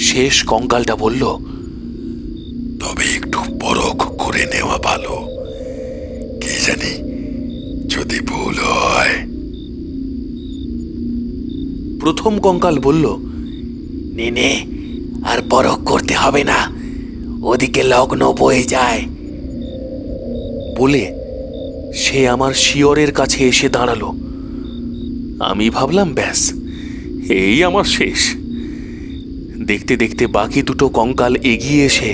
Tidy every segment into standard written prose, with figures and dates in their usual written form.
শেষ কঙ্কালটা বলল, তবে একটু পরখ করে নেওয়া ভালো, কি জানি যদি ভুল হয়। প্রথম কঙ্কাল বলল, নে আর পরখ করতে হবে না, ওদিকে লগ্ন বয়ে যায়। বলে সে আমার শিয়রের কাছে এসে দাঁড়ালো। আমি ভাবলাম, ব্যাস, এই আমার শেষ। দেখতে দেখতে বাকি দুটো কঙ্কাল এগিয়ে এসে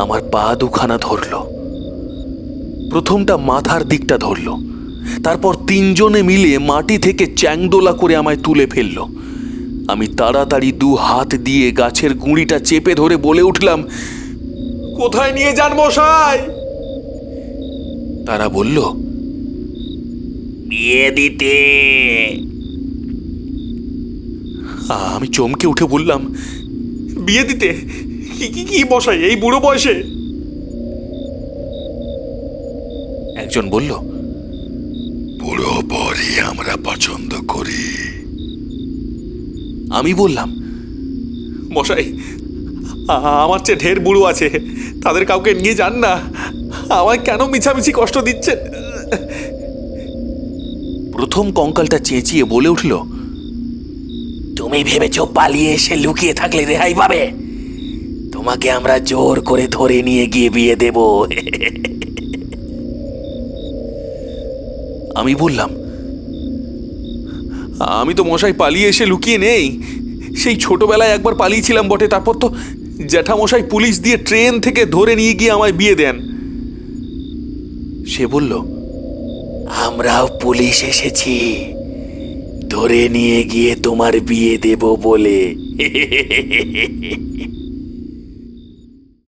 আমার পা দুখানা ধরল। প্রথমটা মাথার দিকটা ধরল, তারপর তিনজনে মিলে মাটি থেকে চ্যাংদোলা করে আমায় তুলে ফেলল। আমি তাড়াতাড়ি দু হাত দিয়ে গাছের গুঁড়িটা চেপে ধরে বলে উঠলাম, কোথায় নিয়ে যান মশাই? তারা বলল, বিয়ে দিতে। আমি চমকে উঠে বললাম, বিয়ে দিতে? কি কি কি মশাই, এই বুড়ো বয়সে? একজন বলল, পুরো বরই আমরা পছন্দ করি। আমি বললাম, মশাই, আমার চেয়ে ঢের বুড়ো আছে, তাদের কাউকে নিয়ে যান না, আমায় কেন মিছামিছি কষ্ট দিচ্ছেন? প্রথম কঙ্কালটা চেঁচিয়ে বলে উঠল, তুমি ভেবেছ পালিয়ে এসে লুকিয়ে থাকলে রেহাই পাবে? তোমাকে আমরা জোর করে ধরে নিয়ে গিয়ে বিয়ে দেব। আমি বললাম, আমি তো মশাই পালিয়ে এসে লুকিয়ে নেই। সেই ছোটবেলায় একবার পালিয়েছিলাম বটে, তারপর তো জ্যাঠামশাই পুলিশ দিয়ে ট্রেন থেকে ধরে নিয়ে গিয়ে আমায় বিয়ে দেন। সে বলল, আমরাও পুলিশ এসেছি ধরে নিয়ে গিয়ে তোমার বিয়ে দেব বলে।